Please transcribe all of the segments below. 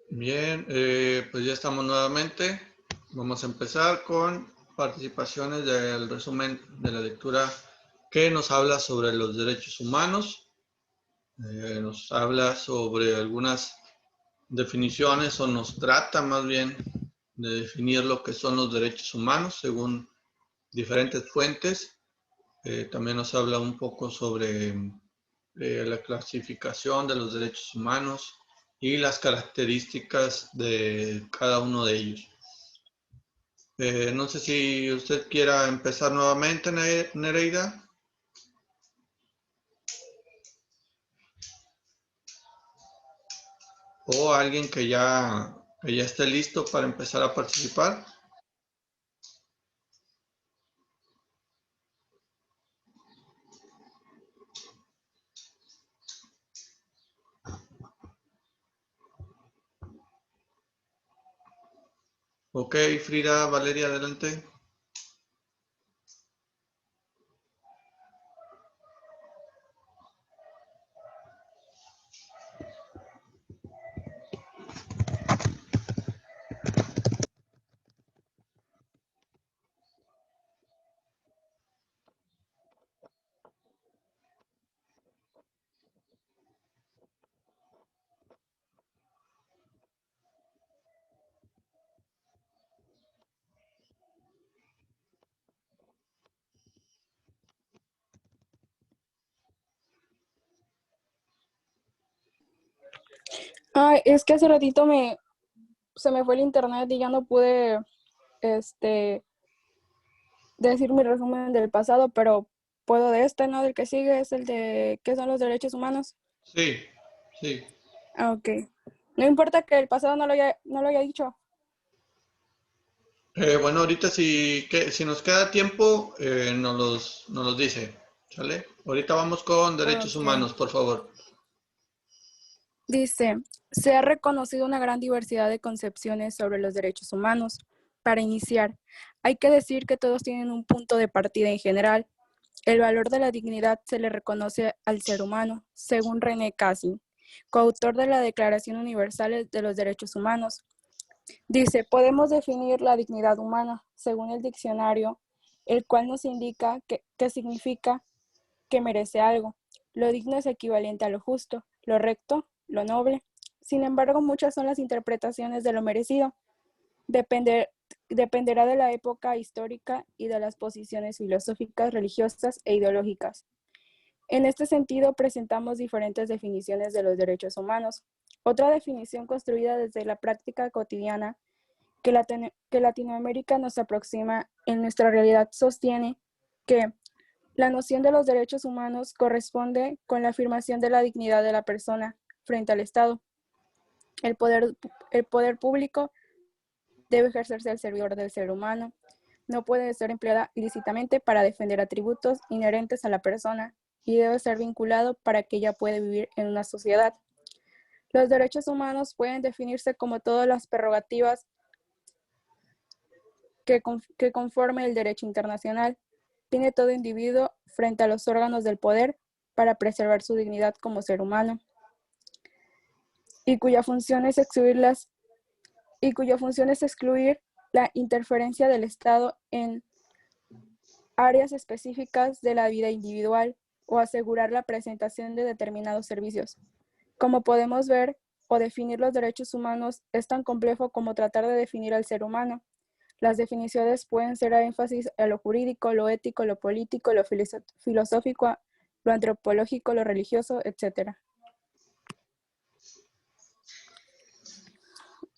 Bien, pues ya estamos nuevamente. Vamos a empezar con participaciones del resumen de la lectura que nos habla sobre los derechos humanos. Nos habla sobre algunas definiciones o nos trata más bien de definir lo que son los derechos humanos según diferentes fuentes. También nos habla un poco sobre la clasificación de los derechos humanos y las características de cada uno de ellos. No sé si usted quiera empezar nuevamente, Nereida. O alguien que ya esté listo para empezar a participar. Ok, Frida, Valeria, adelante. Ay, es que hace ratito se me fue el internet y ya no pude decir mi resumen del pasado, pero puedo de este, ¿no? Del que sigue es el de ¿qué son los derechos humanos? Sí, sí. Ah, ok. No importa que el pasado no lo haya dicho. Bueno, ahorita si nos queda tiempo, nos los dice, ¿sale? Ahorita vamos con derechos Ok. humanos, por favor. Dice, se ha reconocido una gran diversidad de concepciones sobre los derechos humanos. Para iniciar, hay que decir que todos tienen un punto de partida en general. El valor de la dignidad se le reconoce al ser humano, según René Cassin, coautor de la Declaración Universal de los Derechos Humanos. Dice, podemos definir la dignidad humana, según el diccionario, el cual nos indica que significa que merece algo. Lo digno es equivalente a lo justo, lo recto, lo noble. Sin embargo, muchas son las interpretaciones de lo merecido. Dependerá de la época histórica y de las posiciones filosóficas, religiosas e ideológicas. En este sentido, presentamos diferentes definiciones de los derechos humanos. Otra definición construida desde la práctica cotidiana que Latinoamérica nos aproxima en nuestra realidad sostiene que la noción de los derechos humanos corresponde con la afirmación de la dignidad de la persona frente al Estado. El poder público debe ejercerse al servidor del ser humano. No puede ser empleada ilícitamente para defender atributos inherentes a la persona y debe ser vinculado para que ella pueda vivir en una sociedad. Los derechos humanos pueden definirse como todas las prerrogativas que conforme el derecho internacional. Tiene todo individuo frente a los órganos del poder para preservar su dignidad como ser humano y cuya función es excluir la interferencia del Estado en áreas específicas de la vida individual o asegurar la presentación de determinados servicios. Como podemos ver, o definir los derechos humanos es tan complejo como tratar de definir al ser humano. Las definiciones pueden ser a énfasis a lo jurídico, lo ético, lo político, lo filosófico, lo antropológico, lo religioso, etc.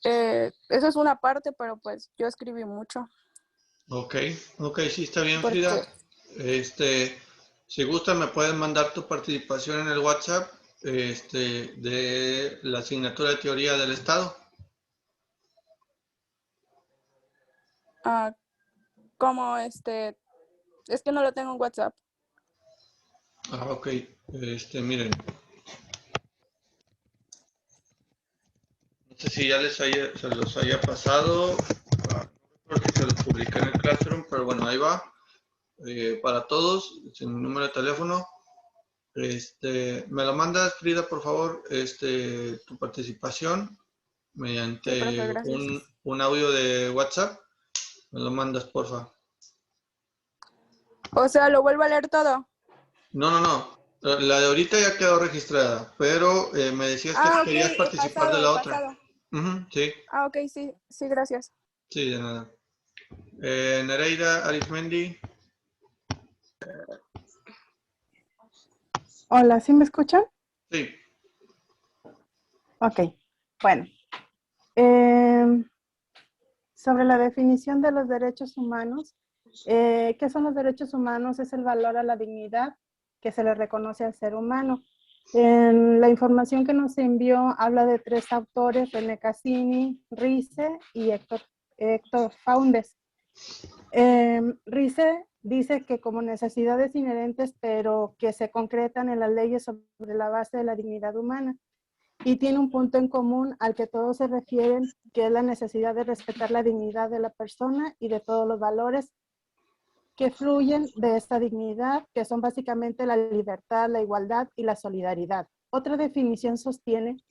Eso es una parte, pero pues yo escribí mucho. Ok, sí está bien, Porque, Frida. Si gusta, me puedes mandar tu participación en el WhatsApp, de la asignatura de teoría del Estado. como es que no lo tengo en WhatsApp. Ok, miren. sé si ya se los haya pasado, porque se los publiqué en el Classroom, pero bueno, ahí va. Para todos, sin mi número de teléfono. Me lo mandas, Frida, por favor, tu participación Sí, profe, mediante gracias. un audio de WhatsApp. Me lo mandas, porfa. O sea, ¿lo vuelvo a leer todo? No. La de ahorita ya quedó registrada, pero me decías que Ah, ok, querías participar de la el otra. pasado. Sí, Ah, ok, sí, sí, gracias. sí, de nada. Nereida Arismendi. Hola, ¿sí me escuchan? Sí. Ok, bueno. Sobre la definición de los derechos humanos, ¿qué son los derechos humanos? Es el valor a la dignidad que se le reconoce al ser humano. En la información que nos envió habla de 3 autores, René Cassini, Rice y Héctor Faundes. Rice dice que como necesidades inherentes, pero que se concretan en las leyes sobre la base de la dignidad humana. Y tiene un punto en común al que todos se refieren, que es la necesidad de respetar la dignidad de la persona y de todos los valores que fluyen de esta dignidad, que son básicamente la libertad, la igualdad y la solidaridad. Otra definición sostiene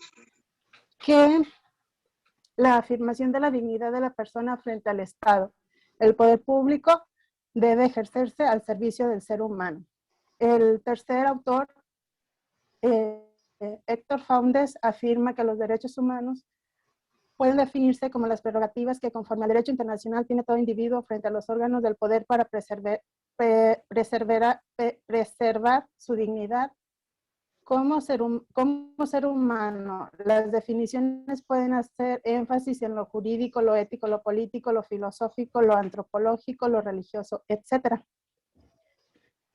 que la afirmación de la dignidad de la persona frente al Estado. El poder público debe ejercerse al servicio del ser humano. El tercer autor, Héctor Faundes, afirma que los derechos humanos pueden definirse como las prerrogativas que conforme al derecho internacional tiene todo individuo frente a los órganos del poder para preservar su dignidad como ser humano. Las definiciones pueden hacer énfasis en lo jurídico, lo ético, lo político, lo filosófico, lo antropológico, lo religioso, etc.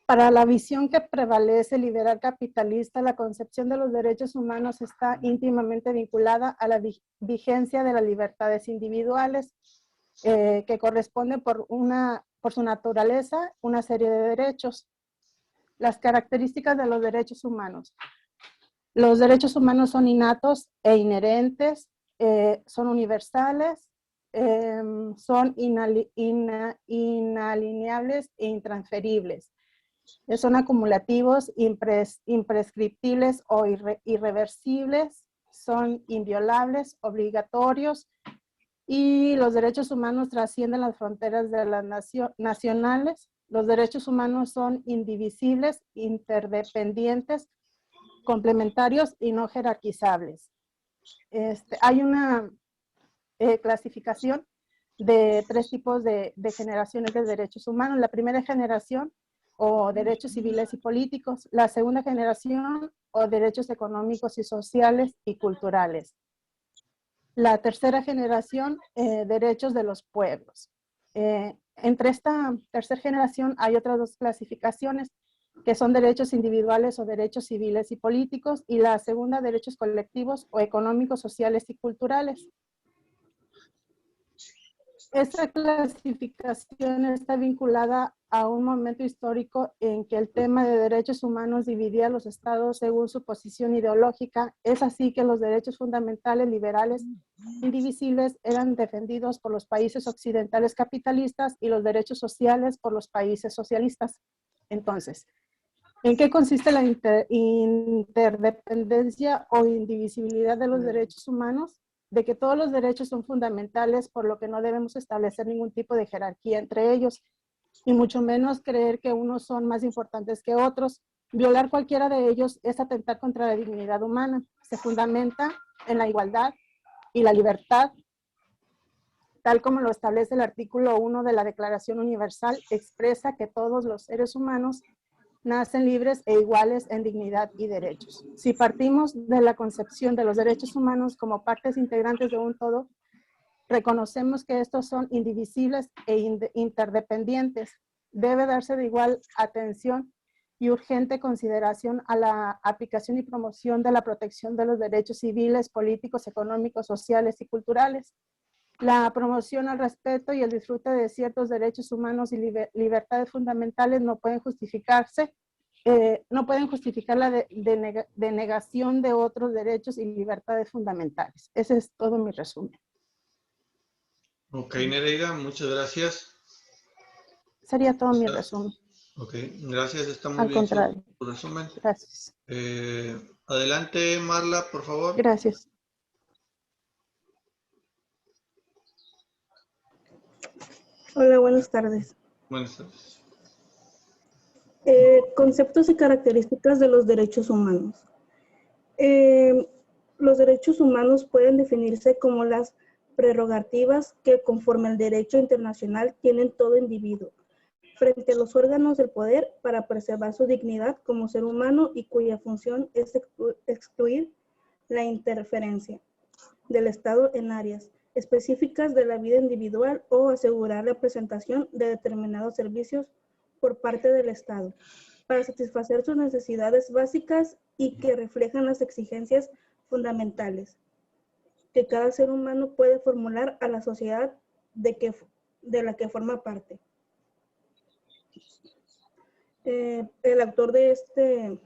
Para la visión que prevalece liberal capitalista, la concepción de los derechos humanos está íntimamente vinculada a la vigencia de las libertades individuales, que corresponden por su naturaleza una serie de derechos. Las características de los derechos humanos. Los derechos humanos son innatos e inherentes, son universales, son inalineables e intransferibles. Son acumulativos, imprescriptibles o irreversibles, son inviolables, obligatorios, y los derechos humanos trascienden las fronteras de las nacionales. Los derechos humanos son indivisibles, interdependientes, complementarios y no jerarquizables. Hay una clasificación de 3 tipos de generaciones de derechos humanos. La primera generación, o derechos civiles y políticos. La segunda generación, o derechos económicos y sociales y culturales. La tercera generación, derechos de los pueblos. Entre esta tercera generación hay otras 2 clasificaciones, que son derechos individuales o derechos civiles y políticos, y la segunda, derechos colectivos o económicos, sociales y culturales. Esta clasificación está vinculada a un momento histórico en que el tema de derechos humanos dividía a los estados según su posición ideológica. Es así que los derechos fundamentales liberales indivisibles eran defendidos por los países occidentales capitalistas y los derechos sociales por los países socialistas. Entonces, ¿en qué consiste la interdependencia o indivisibilidad de los derechos humanos? De que todos los derechos son fundamentales, por lo que no debemos establecer ningún tipo de jerarquía entre ellos, y mucho menos creer que unos son más importantes que otros. Violar cualquiera de ellos es atentar contra la dignidad humana. Se fundamenta en la igualdad y la libertad, tal como lo establece el artículo 1 de la Declaración Universal, expresa que todos los seres humanos nacen libres e iguales en dignidad y derechos. Si partimos de la concepción de los derechos humanos como partes integrantes de un todo, reconocemos que estos son indivisibles e interdependientes. Debe darse de igual atención y urgente consideración a la aplicación y promoción de la protección de los derechos civiles, políticos, económicos, sociales y culturales. La promoción al respeto y el disfrute de ciertos derechos humanos y libertades fundamentales no pueden justificarse no pueden justificar la denegación de otros derechos y libertades fundamentales. Ese es todo mi resumen. Ok, Nereida, muchas gracias. Sería todo mi resumen. Ok, gracias, está muy Al bien contrario. su resumen. Gracias. Adelante, Marla, por favor. Gracias. Hola, buenas tardes. Buenas tardes. Conceptos y características de los derechos humanos. Los derechos humanos pueden definirse como las prerrogativas que conforme al derecho internacional tienen todo individuo frente a los órganos del poder para preservar su dignidad como ser humano y cuya función es excluir la interferencia del Estado en áreas específicas de la vida individual o asegurar la presentación de determinados servicios por parte del Estado para satisfacer sus necesidades básicas y que reflejan las exigencias fundamentales que cada ser humano puede formular a la sociedad de la que forma parte. El autor de este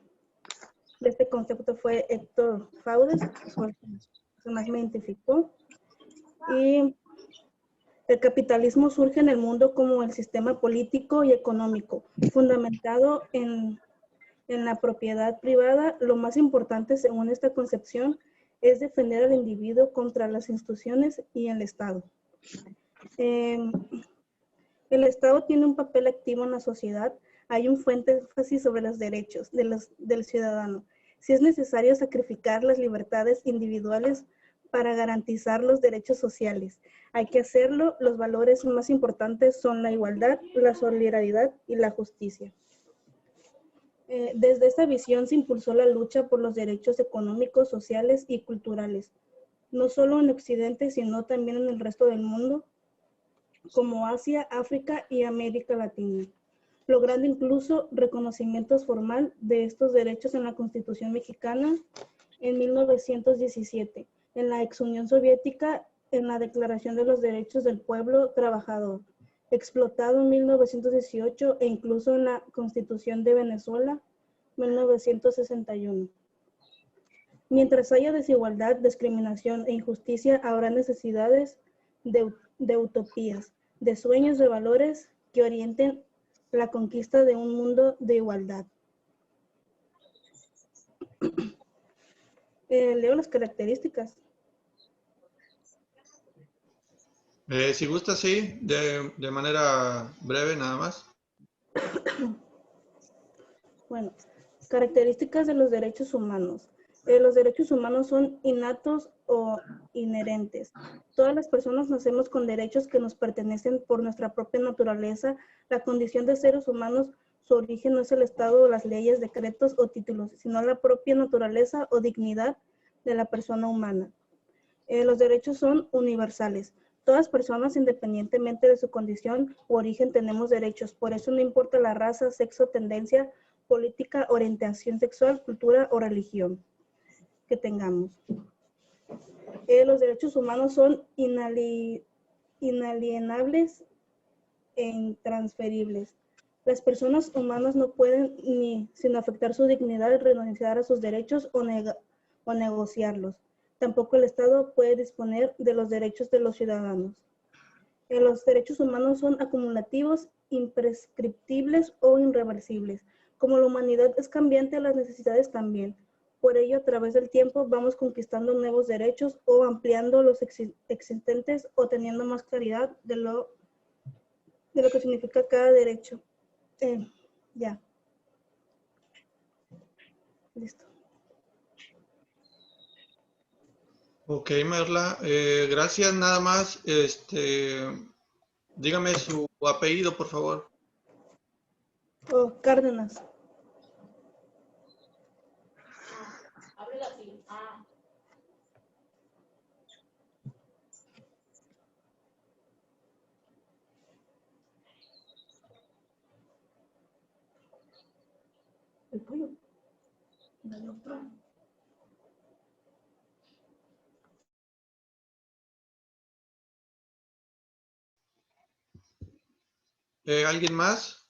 concepto fue Héctor Faudes, fue el que más me identificó. Y el capitalismo surge en el mundo como el sistema político y económico, fundamentado en la propiedad privada. Lo más importante, según esta concepción, es defender al individuo contra las instituciones y el Estado. El Estado tiene un papel activo en la sociedad. Hay un fuerte énfasis sobre los derechos del ciudadano. Si es necesario sacrificar las libertades individuales para garantizar los derechos sociales, hay que hacerlo. Los valores más importantes son la igualdad, la solidaridad y la justicia. Desde esta visión se impulsó la lucha por los derechos económicos, sociales y culturales, no solo en Occidente, sino también en el resto del mundo, como Asia, África y América Latina, logrando incluso reconocimientos formal de estos derechos en la Constitución mexicana en 1917, en la ex Unión Soviética, en la Declaración de los Derechos del Pueblo Trabajador, explotado en 1918 e incluso en la Constitución de Venezuela, 1961. Mientras haya desigualdad, discriminación e injusticia, habrá necesidades de utopías, de sueños, de valores que orienten la conquista de un mundo de igualdad. Leo las características. Si gusta, sí, de manera breve nada más. Bueno, características de los derechos humanos. Los derechos humanos son innatos o inherentes. Todas las personas nacemos con derechos que nos pertenecen por nuestra propia naturaleza. La condición de seres humanos, su origen no es el Estado, las leyes, decretos o títulos, sino la propia naturaleza o dignidad de la persona humana. Los derechos son universales. Todas personas, independientemente de su condición u origen, tenemos derechos. Por eso no importa la raza, sexo, tendencia política, orientación sexual, cultura o religión que tengamos. Los derechos humanos son inalienables e intransferibles. Las personas humanas no pueden, sin afectar su dignidad, renunciar a sus derechos o negociarlos. Tampoco el Estado puede disponer de los derechos de los ciudadanos. Los derechos humanos son acumulativos, imprescriptibles o irreversibles. Como la humanidad es cambiante, las necesidades también. Por ello, a través del tiempo vamos conquistando nuevos derechos o ampliando los existentes o teniendo más claridad de lo que significa cada derecho. Ya. Listo. Ok, Marla, gracias. Nada más, dígame su apellido, por favor. Cárdenas. El pollo. Dale otro. ¿Alguien más?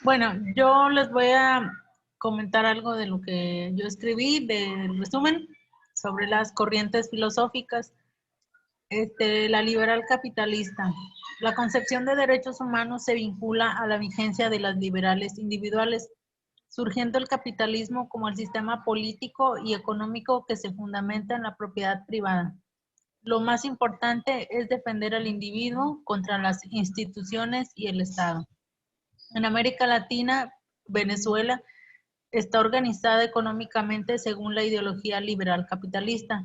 Bueno, yo les voy a comentar algo de lo que yo escribí, del resumen, sobre las corrientes filosóficas. La liberal capitalista. La concepción de derechos humanos se vincula a la vigencia de las liberales individuales, surgiendo el capitalismo como el sistema político y económico que se fundamenta en la propiedad privada. Lo más importante es defender al individuo contra las instituciones y el Estado. En América Latina, Venezuela está organizada económicamente según la ideología liberal capitalista: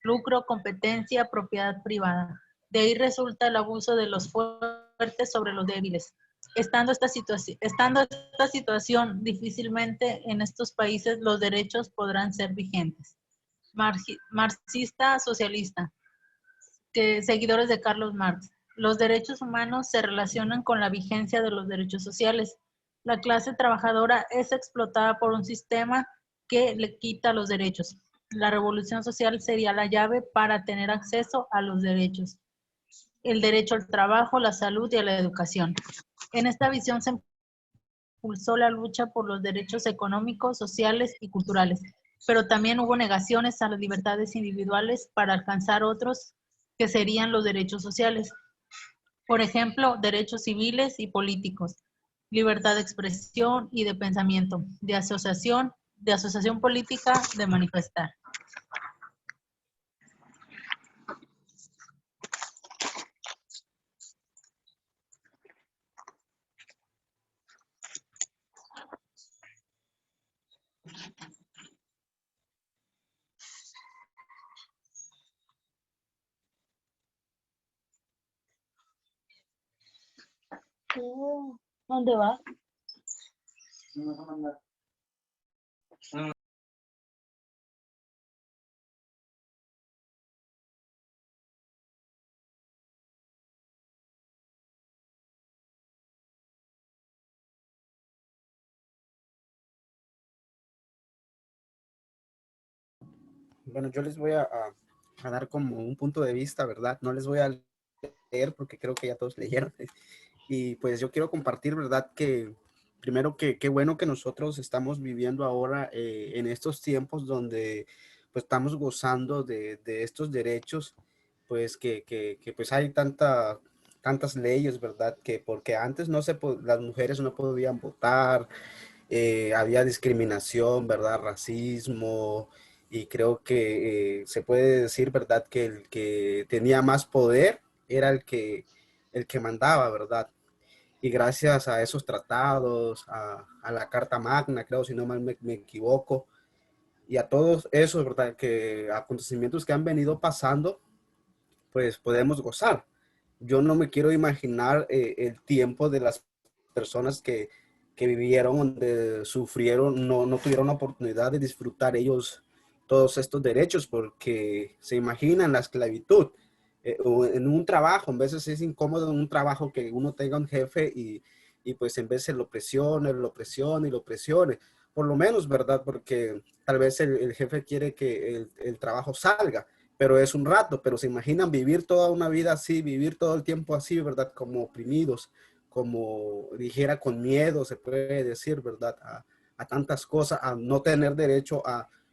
lucro, competencia, propiedad privada. De ahí resulta el abuso de los fuertes sobre los débiles. Estando esta situación, difícilmente en estos países los derechos podrán ser vigentes. Marxista socialista, seguidores de Carlos Marx. Los derechos humanos se relacionan con la vigencia de los derechos sociales. La clase trabajadora es explotada por un sistema que le quita los derechos. La revolución social sería la llave para tener acceso a los derechos. El derecho al trabajo, la salud y a la educación. En esta visión se impulsó la lucha por los derechos económicos, sociales y culturales, pero también hubo negaciones a las libertades individuales para alcanzar otros que serían los derechos sociales. Por ejemplo, derechos civiles y políticos, libertad de expresión y de pensamiento, de asociación política, de manifestar. ¿Dónde vas? Bueno, yo les voy a dar como un punto de vista, ¿verdad? No les voy a leer porque creo que ya todos leyeron. Y pues yo quiero compartir, ¿verdad? Que primero que qué bueno que nosotros estamos viviendo ahora en estos tiempos donde pues estamos gozando de estos derechos, pues que pues hay tantas leyes, ¿verdad? Que porque antes las mujeres no podían votar, había discriminación, ¿verdad? Racismo, y creo que se puede decir, ¿verdad? Que el que tenía más poder era el que mandaba, ¿verdad? Y gracias a esos tratados, a la Carta Magna, creo, si no mal me equivoco, y a todos esos, ¿verdad? Que acontecimientos que han venido pasando, pues podemos gozar. Yo no me quiero imaginar el tiempo de las personas que vivieron, donde sufrieron, no tuvieron la oportunidad de disfrutar ellos todos estos derechos, porque se imaginan la esclavitud. O en un trabajo, a veces es incómodo en un trabajo que uno tenga un jefe y pues en vez se lo presione, lo presione y lo presione. Por lo menos, ¿verdad? Porque tal vez el jefe quiere que el trabajo salga, pero es un rato, pero se imaginan vivir toda una vida así, vivir todo el tiempo así, ¿verdad? Como oprimidos, como dijera con miedo, se puede decir, ¿verdad? A tantas cosas, a no tener derecho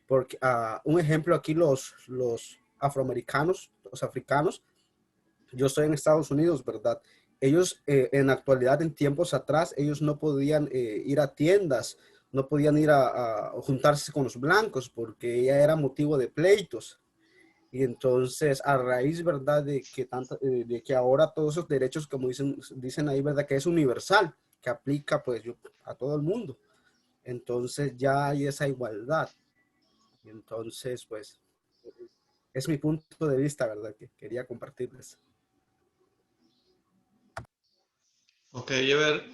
porque un ejemplo aquí los afroamericanos, los africanos, yo estoy en Estados Unidos, ¿verdad? Ellos en la actualidad, en tiempos atrás, ellos no podían ir a tiendas, no podían ir a juntarse con los blancos porque ya era motivo de pleitos. Y entonces, a raíz, ¿verdad? De que ahora todos esos derechos, como dicen ahí, ¿verdad? Que es universal, que aplica pues a todo el mundo. Entonces ya hay esa igualdad. Y entonces, pues, es mi punto de vista, ¿verdad? Que quería compartirles. Ok, Ever,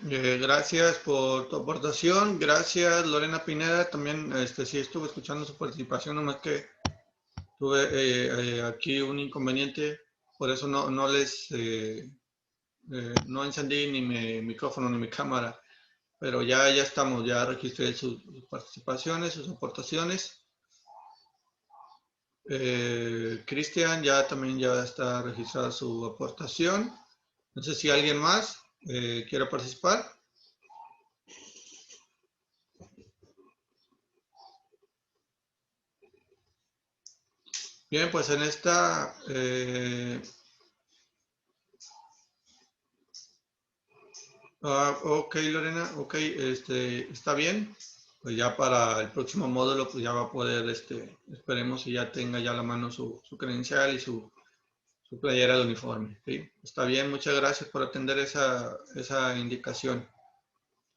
gracias por tu aportación. Gracias, Lorena Pineda. También sí estuve escuchando su participación, nomás que tuve aquí un inconveniente, por eso no encendí ni mi micrófono ni mi cámara, pero ya estamos, ya registré sus participaciones, sus aportaciones. Cristian también ya está registrada su aportación. No sé si alguien más quiere participar. Bien, pues en esta ok, Lorena, ok, está bien. Pues ya para el próximo módulo, pues ya va a poder, esperemos que ya tenga ya a la mano su credencial y su playera de uniforme. ¿Sí? Está bien, muchas gracias por atender esa indicación.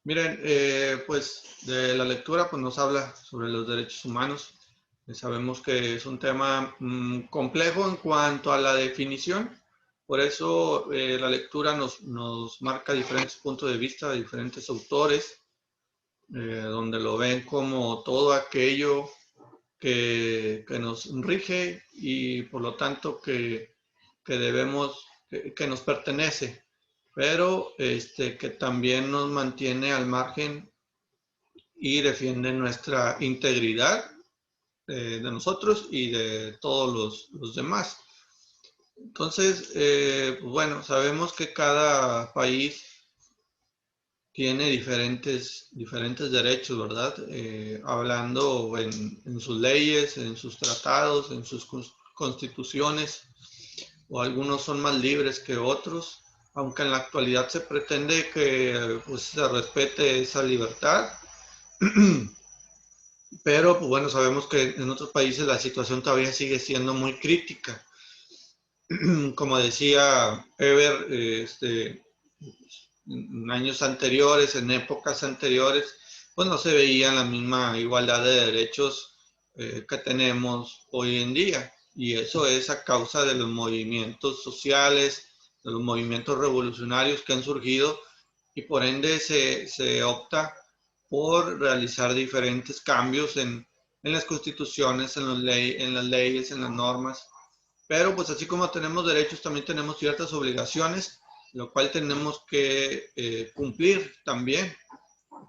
Miren, pues de la lectura pues nos habla sobre los derechos humanos. Sabemos que es un tema complejo en cuanto a la definición, por eso la lectura nos marca diferentes puntos de vista de diferentes autores, donde lo ven como todo aquello que nos rige y por lo tanto que debemos, que nos pertenece, pero que también nos mantiene al margen y defiende nuestra integridad de nosotros y de todos los demás. Entonces, pues bueno, sabemos que cada país tiene diferentes derechos, ¿verdad? Hablando en sus leyes, en sus tratados, en sus constituciones, o algunos son más libres que otros, aunque en la actualidad se pretende que pues, se respete esa libertad. Pero, pues bueno, sabemos que en otros países la situación todavía sigue siendo muy crítica. Como decía Ever, en años anteriores, en épocas anteriores, pues no se veía la misma igualdad de derechos que tenemos hoy en día. Y eso es a causa de los movimientos sociales, de los movimientos revolucionarios que han surgido y por ende se opta por realizar diferentes cambios en las constituciones, en las leyes, en las normas. Pero pues así como tenemos derechos, también tenemos ciertas obligaciones, lo cual tenemos que cumplir también,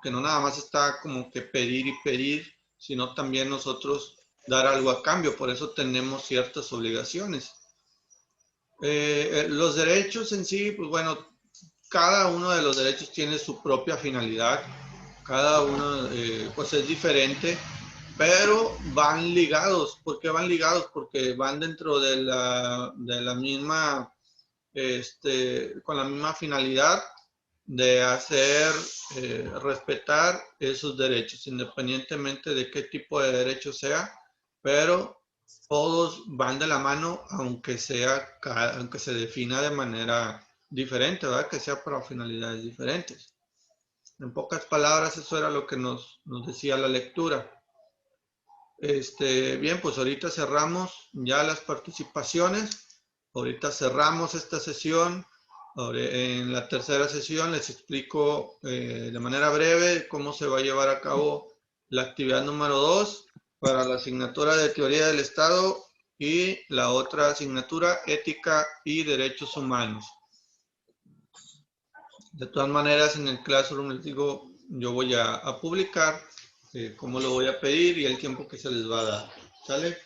que no nada más está como que pedir y pedir, sino también nosotros dar algo a cambio, por eso tenemos ciertas obligaciones. Los derechos en sí, pues bueno, cada uno de los derechos tiene su propia finalidad, cada uno pues es diferente, pero van ligados. ¿Por qué van ligados? Porque van dentro de la misma, con la misma finalidad de hacer respetar esos derechos, independientemente de qué tipo de derecho sea, pero todos van de la mano, aunque se defina de manera diferente, ¿verdad? Que sea para finalidades diferentes. En pocas palabras, eso era lo que nos decía la lectura. Bien, pues ahorita cerramos ya las participaciones. Ahorita cerramos esta sesión. En la tercera sesión les explico de manera breve cómo se va a llevar a cabo la actividad número 2 para la asignatura de Teoría del Estado y la otra asignatura, Ética y Derechos Humanos. De todas maneras, en el Classroom les digo, yo voy a publicar cómo lo voy a pedir y el tiempo que se les va a dar. ¿Sale?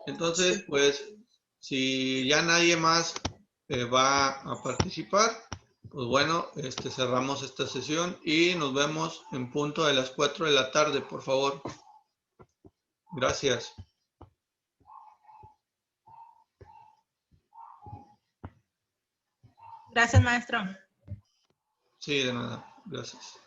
Entonces, pues, si ya nadie más va a participar, pues bueno, cerramos esta sesión y nos vemos en punto de las 4 de la tarde, por favor. Gracias. Gracias, maestro. Sí, de nada. Gracias.